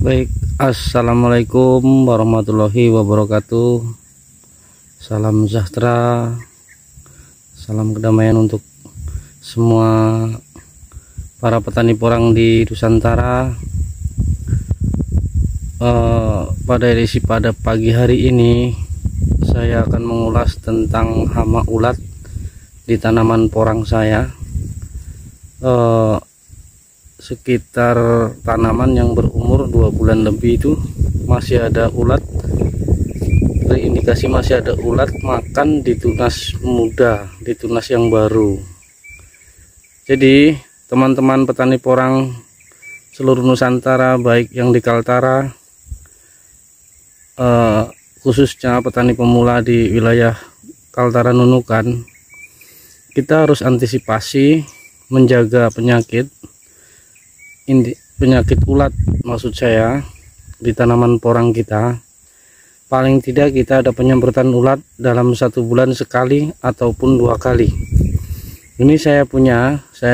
Baik, assalamualaikum warahmatullahi wabarakatuh. Salam sejahtera, salam kedamaian untuk semua para petani porang di Nusantara. Pada pagi hari ini saya akan mengulas tentang hama ulat di tanaman porang saya. Sekitar tanaman yang berumur 2 bulan lebih itu masih ada ulat, terindikasi masih ada ulat makan di tunas muda, di tunas yang baru. Jadi teman-teman petani porang seluruh Nusantara, baik yang di Kaltara, khususnya petani pemula di wilayah Kaltara Nunukan, kita harus antisipasi menjaga penyakit ulat, maksud saya, di tanaman porang kita. Paling tidak kita ada penyemprotan ulat dalam 1 bulan sekali ataupun 2 kali. Ini saya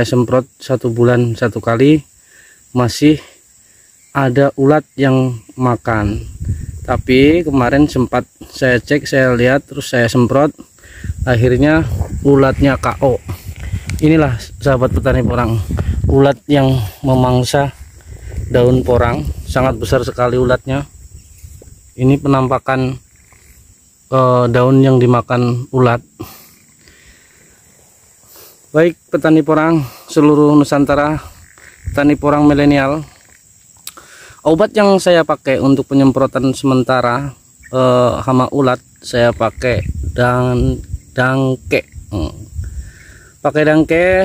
semprot 1 bulan 1 kali, masih ada ulat yang makan. Tapi kemarin sempat saya cek, saya lihat, terus saya semprot, akhirnya ulatnya KO. Inilah sahabat petani porang, ulat yang memangsa daun porang, sangat besar sekali ulatnya. Ini penampakan daun yang dimakan ulat. Baik petani porang seluruh Nusantara, petani porang milenial, obat yang saya pakai untuk penyemprotan sementara hama ulat, saya pakai dangke.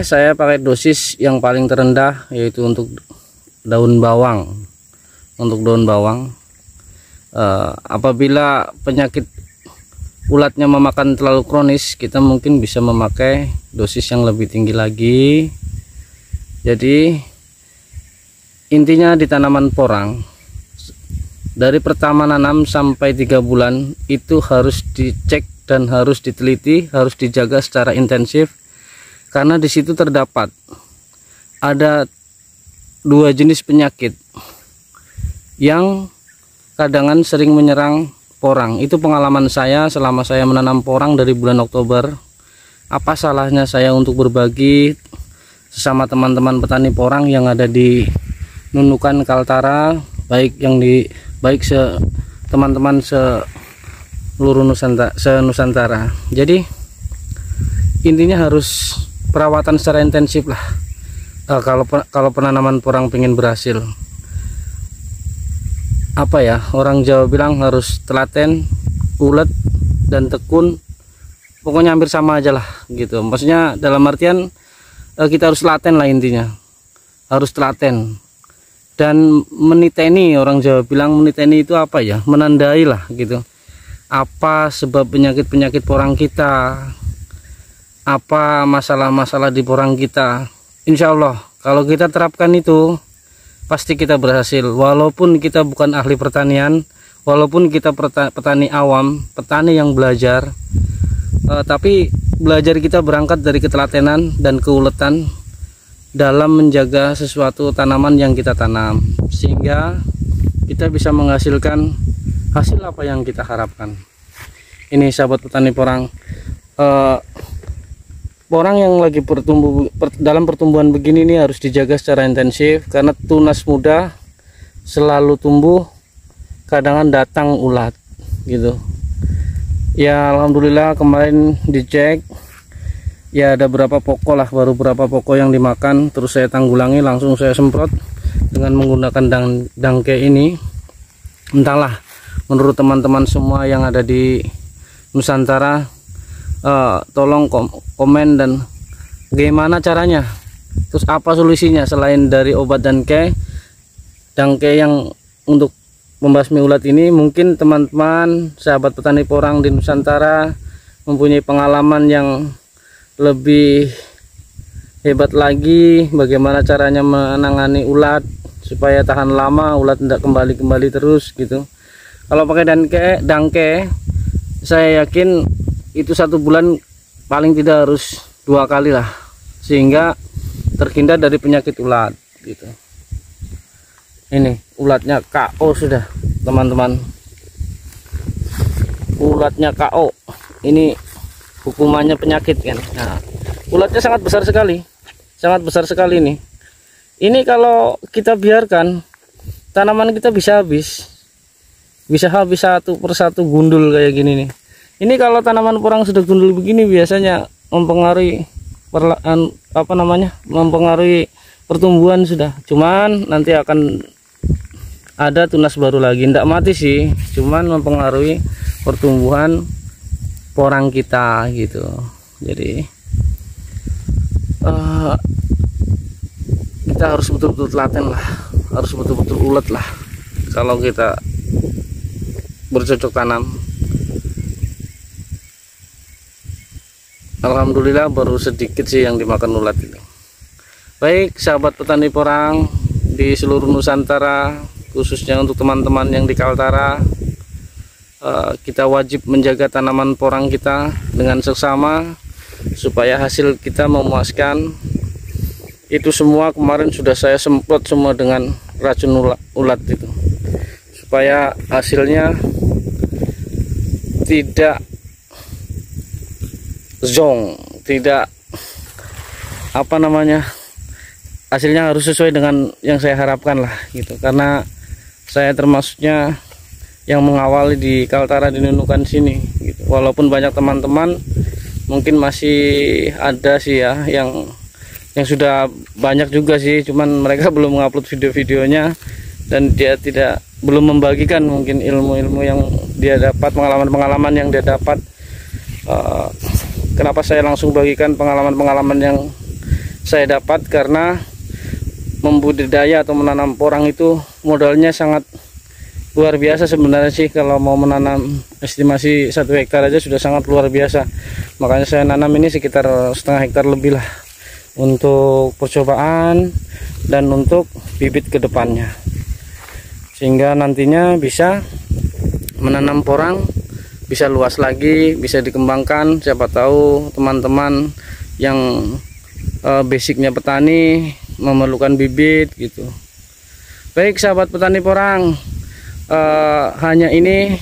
Saya pakai dosis yang paling terendah, yaitu untuk daun bawang. Apabila penyakit ulatnya memakan terlalu kronis, kita mungkin bisa memakai dosis yang lebih tinggi lagi. Jadi intinya di tanaman porang, dari pertama nanam sampai 3 bulan itu harus dicek dan harus diteliti, harus dijaga secara intensif. Karena di situ terdapat ada 2 jenis penyakit yang kadang sering menyerang porang. Itu pengalaman saya selama saya menanam porang dari bulan Oktober. Apa salahnya saya untuk berbagi sesama teman-teman petani porang yang ada di Nunukan, Kaltara, teman-teman seluruh Nusantara. Jadi intinya harus perawatan secara intensif lah. Kalau penanaman porang pengen berhasil, orang Jawa bilang harus telaten, ulet, dan tekun. Pokoknya hampir sama aja lah gitu. Maksudnya dalam artian kita harus telaten lah, intinya harus telaten dan meniteni. Orang Jawa bilang meniteni itu menandai lah gitu, apa sebab penyakit porang kita, apa masalah-masalah di porang kita. Insya Allah kalau kita terapkan itu pasti kita berhasil. Walaupun kita bukan ahli pertanian, walaupun kita petani awam, petani yang belajar, tapi belajar kita berangkat dari ketelatenan dan keuletan dalam menjaga sesuatu tanaman yang kita tanam, sehingga kita bisa menghasilkan hasil apa yang kita harapkan. Ini sahabat petani porang, porang yang lagi dalam pertumbuhan begini ini harus dijaga secara intensif, karena tunas muda selalu tumbuh, kadang datang ulat gitu. Ya alhamdulillah kemarin dicek, ya ada baru berapa pokok yang dimakan, terus saya tanggulangi, langsung saya semprot dengan menggunakan dangke ini. Entahlah, menurut teman-teman semua yang ada di Nusantara, tolong komen dan bagaimana caranya, terus apa solusinya selain dari obat dangke yang untuk membasmi ulat ini. Mungkin teman-teman sahabat petani porang di Nusantara mempunyai pengalaman yang lebih hebat lagi, bagaimana caranya menangani ulat supaya tahan lama, ulat tidak kembali terus gitu. Kalau pakai dangke, saya yakin itu 1 bulan paling tidak harus 2 kali lah, sehingga terhindar dari penyakit ulat gitu. Ini ulatnya KO sudah teman-teman, ulatnya KO. Ini hukumannya penyakit kan. Nah, ulatnya sangat besar sekali nih. Ini kalau kita biarkan, tanaman kita bisa habis satu persatu gundul kayak gini nih. Ini kalau tanaman porang sudah gundul begini biasanya mempengaruhi mempengaruhi pertumbuhan sudah. Cuman nanti akan ada tunas baru lagi, tidak mati sih, cuman mempengaruhi pertumbuhan porang kita gitu. Jadi kita harus betul-betul telaten lah, harus betul-betul ulet lah kalau kita bercocok tanam. Alhamdulillah baru sedikit sih yang dimakan ulat ini. Baik sahabat petani porang di seluruh Nusantara, khususnya untuk teman-teman yang di Kaltara, kita wajib menjaga tanaman porang kita dengan seksama supaya hasil kita memuaskan. Itu semua kemarin sudah saya semprot semua dengan racun ulat itu, supaya hasilnya tidak zong, tidak hasilnya harus sesuai dengan yang saya harapkan lah gitu. Karena saya termasuknya yang mengawali di Kaltara di Nunukan sini gitu. Walaupun banyak teman-teman mungkin masih ada sih ya yang sudah banyak juga sih, cuman mereka belum mengupload video-videonya dan dia belum membagikan mungkin ilmu-ilmu yang dia dapat, pengalaman-pengalaman yang dia dapat. Kenapa saya langsung bagikan pengalaman-pengalaman yang saya dapat? Karena membudidaya atau menanam porang itu modalnya sangat luar biasa sebenarnya sih. Kalau mau menanam estimasi 1 hektar aja sudah sangat luar biasa. Makanya saya nanam ini sekitar setengah hektar lebih lah, untuk percobaan dan untuk bibit kedepannya, sehingga nantinya bisa menanam porang bisa luas lagi, bisa dikembangkan. Siapa tahu teman-teman yang basicnya petani memerlukan bibit gitu. Baik sahabat petani porang, hanya ini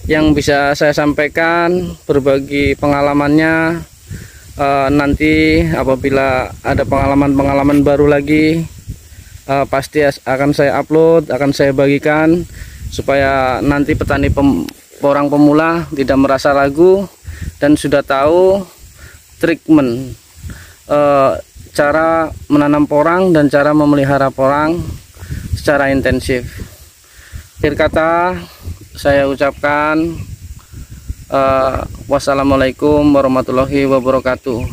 yang bisa saya sampaikan, berbagi pengalamannya. Nanti apabila ada pengalaman-pengalaman baru lagi, pasti akan saya upload, akan saya bagikan, supaya nanti petani porang pemula tidak merasa ragu dan sudah tahu treatment, cara menanam porang dan cara memelihara porang secara intensif. Akhir kata saya ucapkan wassalamualaikum warahmatullahi wabarakatuh.